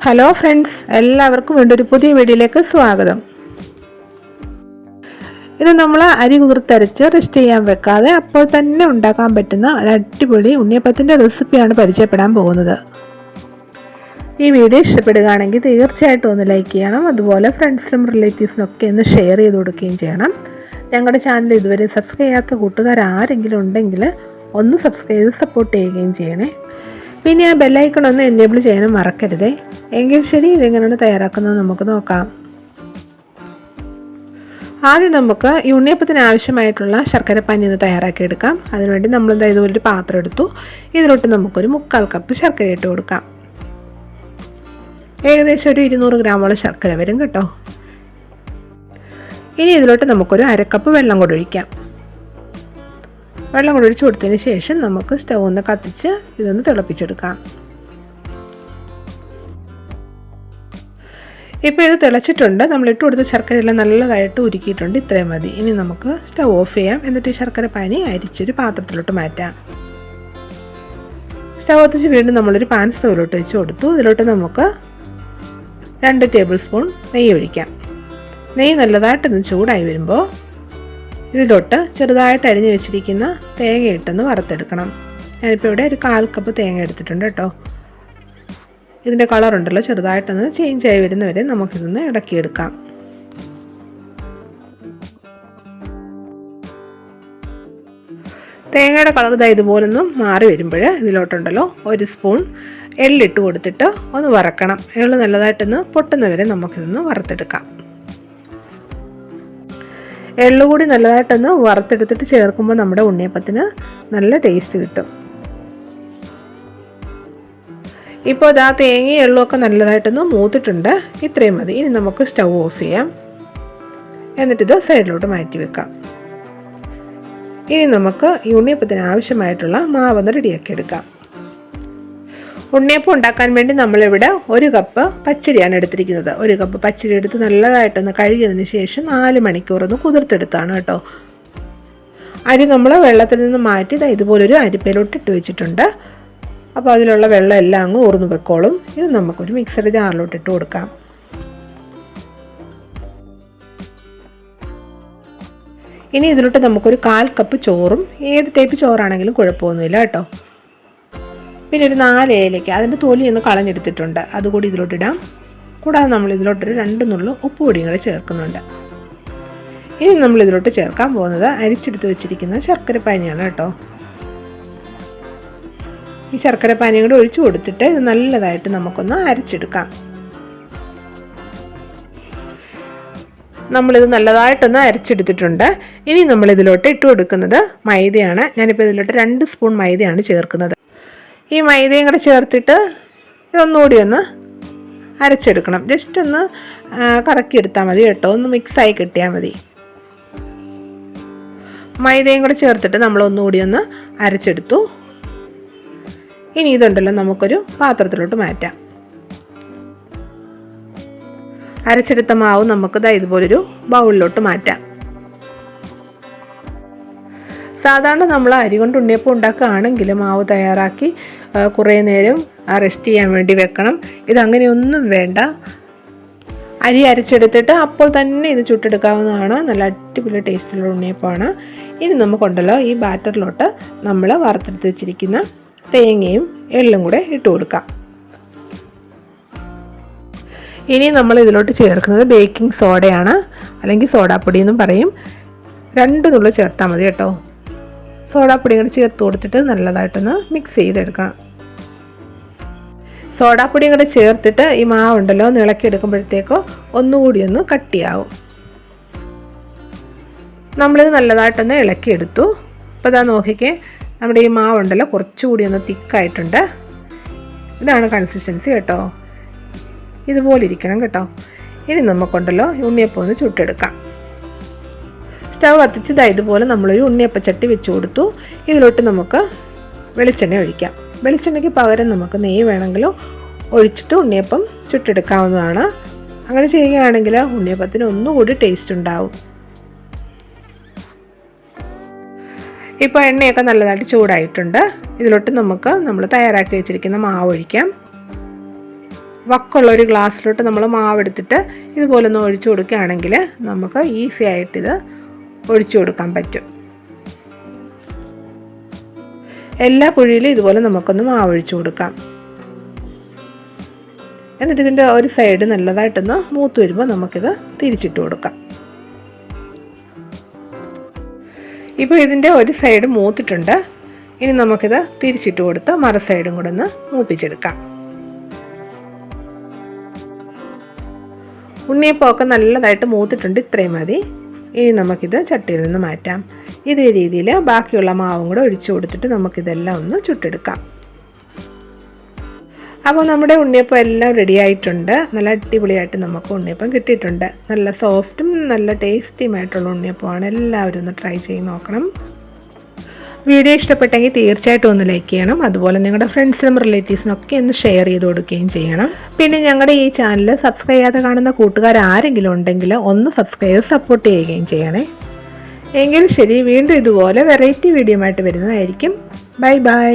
Hello friends, എല്ലാവർക്കും വീണ്ടും ഒരു പുതിയ വീഡിയോയിലേക്ക് സ്വാഗതം. ഇത് നമ്മൾ അരി കുതിർത്തരച്ച് റെസ്റ്റ് ചെയ്യാൻ വെക്കാതെ അപ്പോൾ തന്നെ ഉണ്ടാക്കാൻ പറ്റുന്ന ഒരു അടിപൊളി ഉണ്ണിയപ്പത്തിൻ്റെ റെസിപ്പിയാണ് പരിചയപ്പെടാൻ പോകുന്നത്. ഈ വീഡിയോ ഇഷ്ടപ്പെടുകയാണെങ്കിൽ തീർച്ചയായിട്ടും ഒന്ന് ലൈക്ക് ചെയ്യണം. അതുപോലെ ഫ്രണ്ട്സിനും റിലേറ്റീവ്സിനൊക്കെ ഒന്ന് ഷെയർ ചെയ്ത് കൊടുക്കുകയും ചെയ്യണം. ഞങ്ങളുടെ ചാനൽ ഇതുവരെ സബ്സ്ക്രൈബ് ചെയ്യാത്ത കൂട്ടുകാർ ആരെങ്കിലും ഉണ്ടെങ്കിൽ ഒന്ന് സബ്സ്ക്രൈബ് ചെയ്ത് സപ്പോർട്ട് ചെയ്യുകയും ചെയ്യണേ. പിന്നെ ആ ബെല്ലൈക്കൺ ഒന്ന് എനേബിൾ ചെയ്യാനും മറക്കരുതേ. എങ്കിൽ ശരി, ഇതെങ്ങനെയാണ് തയ്യാറാക്കുന്നത് നമുക്ക് നോക്കാം. ആദ്യം നമുക്ക് ഈ ഉണ്ണിയപ്പത്തിന് ആവശ്യമായിട്ടുള്ള ശർക്കരപ്പാനി ഒന്ന് തയ്യാറാക്കിയെടുക്കാം. അതിനുവേണ്ടി നമ്മൾ ഇതുപോലൊരു പാത്രം എടുത്തു. ഇതിലോട്ട് നമുക്കൊരു 1/4 കപ്പ് ശർക്കര ഇട്ട് കൊടുക്കാം. ഏകദേശം ഒരു 200 ഗ്രാമോളം ശർക്കര വരും കേട്ടോ. ഇനി ഇതിലോട്ട് നമുക്കൊരു 1/2 കപ്പ് വെള്ളം കൂടി ഒഴിക്കാം. വെള്ളം കൂടി ഒഴിച്ച് കൊടുത്തതിന് ശേഷം നമുക്ക് സ്റ്റൗ ഒന്ന് കത്തിച്ച് ഇതൊന്ന് തിളപ്പിച്ചെടുക്കാം. ഇപ്പോൾ ഇത് തിളച്ചിട്ടുണ്ട്. നമ്മൾ ഇട്ട് കൊടുത്ത ശർക്കരയെല്ലാം നല്ലതായിട്ട് ഉരുക്കിയിട്ടുണ്ട്. ഇത്രയും മതി. ഇനി നമുക്ക് സ്റ്റൗ ഓഫ് ചെയ്യാം. എന്നിട്ട് ഈ ശർക്കര പാനി അരിച്ചൊരു പാത്രത്തിലോട്ട് മാറ്റാം. സ്റ്റൗ കത്തിച്ച് വീണ്ടും നമ്മളൊരു പാൻ സ്റ്റൗവിലോട്ട് വെച്ച് കൊടുത്തു. ഇതിലോട്ട് നമുക്ക് 2 ടേബിൾ സ്പൂൺ നെയ്യ് ഒഴിക്കാം. നെയ്യ് നല്ലതായിട്ടൊന്ന് ചൂടായി വരുമ്പോൾ ഇതിലോട്ട് ചെറുതായിട്ട് അരിഞ്ഞ് വെച്ചിരിക്കുന്ന തേങ്ങ ഇട്ടൊന്ന് വറുത്തെടുക്കണം. ഞാനിപ്പോൾ ഇവിടെ ഒരു 1/4 കപ്പ് തേങ്ങ എടുത്തിട്ടുണ്ട് കേട്ടോ. ഇതിൻ്റെ കളറുണ്ടല്ലോ, ചെറുതായിട്ടൊന്ന് ചേഞ്ച് ആയി വരുന്നവരെ നമുക്കിതൊന്ന് ഇളക്കിയെടുക്കാം. തേങ്ങയുടെ കളർ ഇതുപോലൊന്ന് മാറി വരുമ്പോൾ ഇതിലോട്ടുണ്ടല്ലോ 1 സ്പൂൺ എള്ളിട്ട് കൊടുത്തിട്ട് ഒന്ന് വറക്കണം. എള്ള് നല്ലതായിട്ടൊന്ന് പൊട്ടുന്നവരെ നമുക്കിതൊന്ന് വറുത്തെടുക്കാം. എള്ളുകൂടി നല്ലതായിട്ടൊന്ന് വറുത്തെടുത്തിട്ട് ചേർക്കുമ്പോൾ നമ്മുടെ ഉണ്ണിയപ്പത്തിന് നല്ല ടേസ്റ്റ് കിട്ടും. ഇപ്പോൾ ഇതാ തേങ്ങയും എള്ളുമൊക്കെ നല്ലതായിട്ടൊന്ന് മൂത്തിട്ടുണ്ട്. ഇത്രയും മതി. ഇനി നമുക്ക് സ്റ്റൗ ഓഫ് ചെയ്യാം. എന്നിട്ടിത് സൈഡിലോട്ട് മാറ്റി വെക്കാം. ഇനി നമുക്ക് ഈ ഉണ്ണിയപ്പത്തിന് ആവശ്യമായിട്ടുള്ള മാവൊന്ന് റെഡിയാക്കി എടുക്കാം. ഉണ്ണിയപ്പം ഉണ്ടാക്കാൻ വേണ്ടി നമ്മളിവിടെ 1 കപ്പ് പച്ചരിയാണ് എടുത്തിരിക്കുന്നത്. 1 കപ്പ് പച്ചരി എടുത്ത് നല്ലതായിട്ടൊന്ന് കഴുകിയതിന് ശേഷം 4 മണിക്കൂറൊന്ന് കുതിർത്തെടുത്താണ് കേട്ടോ. അരി നമ്മൾ വെള്ളത്തിൽ നിന്ന് മാറ്റി ഇതുപോലൊരു അരിപ്പയിലോട്ട് ഇട്ട് വെച്ചിട്ടുണ്ട്. അപ്പോൾ അതിലുള്ള വെള്ളം എല്ലാം അങ്ങ് ഊർന്നു വെക്കോളും. ഇത് നമുക്കൊരു മിക്സറി ജാറിലോട്ട് ഇട്ട് കൊടുക്കാം. ഇനി ഇതിലോട്ട് നമുക്കൊരു 1/4 കപ്പ് ചോറും, ഏത് ടൈപ്പ് ചോറാണെങ്കിലും കുഴപ്പമൊന്നുമില്ല കേട്ടോ. പിന്നെ ഒരു 4 ഏലയ്ക്ക, അതിൻ്റെ തൊലി ഒന്ന് കളഞ്ഞെടുത്തിട്ടുണ്ട്, അതുകൂടി ഇതിലോട്ടിടാം. കൂടാതെ നമ്മൾ ഇതിലോട്ടൊരു 2 നുള്ളു ഉപ്പ് പൊടിയും കൂടെ ചേർക്കുന്നുണ്ട്. ഇനി നമ്മൾ ഇതിലോട്ട് ചേർക്കാൻ പോകുന്നത് അരിച്ചെടുത്ത് വെച്ചിരിക്കുന്ന ശർക്കരപ്പാനിയാണ് കേട്ടോ. ഈ ശർക്കരപ്പാനിയും കൂടെ ഒഴിച്ചു കൊടുത്തിട്ട് ഇത് നല്ലതായിട്ട് നമുക്കൊന്ന് അരച്ചെടുക്കാം. നമ്മളിത് നല്ലതായിട്ടൊന്ന് അരച്ചെടുത്തിട്ടുണ്ട്. ഇനി നമ്മൾ ഇതിലോട്ട് ഇട്ട് കൊടുക്കുന്നത് മൈദയാണ്. ഞാനിപ്പോൾ ഇതിലോട്ട് 2 സ്പൂൺ മൈദയാണ് ചേർക്കുന്നത്. ഈ മൈദയും കൂടെ ചേർത്തിട്ട് ഇതൊന്നുകൂടി ഒന്ന് അരച്ചെടുക്കണം. ജസ്റ്റ് ഒന്ന് കറക്കിയെടുത്താൽ മതി കേട്ടോ. ഒന്ന് മിക്സായി കിട്ടിയാൽ മതി. മൈദയും കൂടെ ചേർത്തിട്ട് നമ്മളൊന്നുകൂടി ഒന്ന് അരച്ചെടുത്തു. ഇനി ഇതുണ്ടല്ലോ നമുക്കൊരു പാത്രത്തിലോട്ട് മാറ്റാം. അരച്ചെടുത്ത മാവ് നമുക്ക് ഇതുപോലൊരു ബൗളിലോട്ട് മാറ്റാം. സാധാരണ നമ്മൾ അരി കൊണ്ട് ഉണ്ണിയപ്പം ഉണ്ടാക്കുകയാണെങ്കിൽ മാവ് തയ്യാറാക്കി കുറേ നേരം റെസ്റ്റ് ചെയ്യാൻ വേണ്ടി വെക്കണം. ഇതങ്ങനെയൊന്നും വേണ്ട. അരി അരച്ചെടുത്തിട്ട് അപ്പോൾ തന്നെ ഇത് ചുട്ടെടുക്കാവുന്നതാണ്. നല്ല അടിപൊളി ടേസ്റ്റുള്ള ഉണ്ണിയപ്പമാണ്. ഇനി നമുക്കുണ്ടല്ലോ ഈ ബാറ്ററിലോട്ട് നമ്മൾ വറുത്തെടുത്ത് വെച്ചിരിക്കുന്ന തേങ്ങയും എള്ളും കൂടെ ഇട്ട് കൊടുക്കാം. ഇനി നമ്മൾ ഇതിലോട്ട് ചേർക്കുന്നത് ബേക്കിംഗ് സോഡയാണ്, അല്ലെങ്കിൽ സോഡാപ്പൊടി എന്നും പറയും. 2 നുള്ളു ചേർത്താൽ മതി കേട്ടോ. സോഡാപ്പൊടി കൂടി ചേർത്ത് കൊടുത്തിട്ട് നല്ലതായിട്ടൊന്ന് മിക്സ് ചെയ്തെടുക്കണം. സോഡാപ്പൊടിയും കൂടെ ചേർത്തിട്ട് ഈ മാവുണ്ടല്ലോ ഇളക്കിയെടുക്കുമ്പോഴത്തേക്കോ ഒന്നുകൂടി ഒന്ന് കട്ടിയാവും. നമ്മളിത് നല്ലതായിട്ടൊന്ന് ഇളക്കിയെടുത്തു. അപ്പോൾ ഇതാ നോക്കിക്കേ, നമ്മുടെ ഈ മാവുണ്ടല്ലോ കുറച്ചുകൂടി ഒന്ന് തിക്കായിട്ടുണ്ട്. ഇതാണ് കൺസിസ്റ്റൻസി കേട്ടോ. ഇതുപോലെ ഇരിക്കണം കേട്ടോ. ഇനി നമുക്കുണ്ടല്ലോ ഉണ്ണിയപ്പം ഒന്ന് ചുട്ടെടുക്കാം. സ്റ്റൗ കത്തിച്ച് ഇതുപോലെ നമ്മളൊരു ഉണ്ണിയപ്പച്ചട്ടി വെച്ച് കൊടുത്തു. ഇതിലോട്ട് നമുക്ക് വെളിച്ചെണ്ണ ഒഴിക്കാം. വെളിച്ചെണ്ണയ്ക്ക് പകരം നമുക്ക് നെയ്യ് വേണമെങ്കിലും ഒഴിച്ചിട്ട് ഉണ്ണിയപ്പം ചുട്ടെടുക്കാവുന്നതാണ്. അങ്ങനെ ചെയ്യുകയാണെങ്കിൽ ഉണ്ണിയപ്പത്തിന് ഒന്നുകൂടി ടേസ്റ്റ് ഉണ്ടാവും. ഇപ്പോൾ എണ്ണയൊക്കെ നല്ലതായിട്ട് ചൂടായിട്ടുണ്ട്. ഇതിലോട്ട് നമുക്ക് നമ്മൾ തയ്യാറാക്കി വെച്ചിരിക്കുന്ന മാവ് ഒഴിക്കാം. വക്കുള്ള ഒരു ഗ്ലാസ്സിലോട്ട് നമ്മൾ മാവെടുത്തിട്ട് ഇതുപോലെ ഒന്ന് ഒഴിച്ചു കൊടുക്കുകയാണെങ്കിൽ നമുക്ക് ഈസി ആയിട്ടിത് ഒഴിച്ചു കൊടുക്കാൻ പറ്റും. എല്ലാ കുഴിയിലും ഇതുപോലെ നമുക്കൊന്ന് മാവ് ഒഴിച്ചു കൊടുക്കാം. എന്നിട്ട് ഇതിൻ്റെ ഒരു സൈഡ് നല്ലതായിട്ടൊന്ന് മൂത്ത് വരുമ്പോൾ നമുക്കിത് തിരിച്ചിട്ട് കൊടുക്കാം. ഇപ്പോൾ ഇതിൻ്റെ ഒരു സൈഡ് മൂത്തിട്ടുണ്ട്. ഇനി നമുക്കിത് തിരിച്ചിട്ട് കൊടുത്ത് മറു സൈഡും കൂടെ ഒന്ന് മൂപ്പിച്ചെടുക്കാം. ഉണ്ണിയപ്പമൊക്കെ നല്ലതായിട്ട് മൂത്തിട്ടുണ്ട്. ഇത്രയും മതി. ഇനി നമുക്കിത് ചട്ടിയിൽ നിന്ന് മാറ്റാം. ഇതേ രീതിയിൽ ബാക്കിയുള്ള മാവും കൂടെ ഒഴിച്ചു കൊടുത്തിട്ട് നമുക്കിതെല്ലാം ഒന്ന് ചുട്ടെടുക്കാം. അപ്പോൾ നമ്മുടെ ഉണ്ണിയപ്പം എല്ലാം റെഡി ആയിട്ടുണ്ട്. നല്ല അടിപൊളിയായിട്ട് നമുക്ക് ഉണ്ണിയപ്പം കിട്ടിയിട്ടുണ്ട്. നല്ല സോഫ്റ്റും നല്ല ടേസ്റ്റിയുമായിട്ടുള്ള ഉണ്ണിയപ്പമാണ്. എല്ലാവരും ഒന്ന് ട്രൈ ചെയ്ത് നോക്കണം. വീഡിയോ ഇഷ്ടപ്പെട്ടെങ്കിൽ തീർച്ചയായിട്ടും ഒന്ന് ലൈക്ക് ചെയ്യണം. അതുപോലെ നിങ്ങളുടെ ഫ്രണ്ട്സിനും റിലേറ്റീവ്സിനൊക്കെ ഒന്ന് ഷെയർ ചെയ്ത് കൊടുക്കുകയും ചെയ്യണം. പിന്നെ ഞങ്ങളുടെ ഈ ചാനൽ സബ്സ്ക്രൈബ് ചെയ്യാതെ കാണുന്ന കൂട്ടുകാർ ആരെങ്കിലും ഉണ്ടെങ്കിൽ ഒന്ന് സബ്സ്ക്രൈബ് ചെയ്ത് സപ്പോർട്ട് ചെയ്യുകയും ചെയ്യണേ. എങ്കിൽ ശരി, വീണ്ടും ഇതുപോലെ വെറൈറ്റി വീഡിയോ ആയിട്ട് വരുന്നതായിരിക്കും. Bye bye.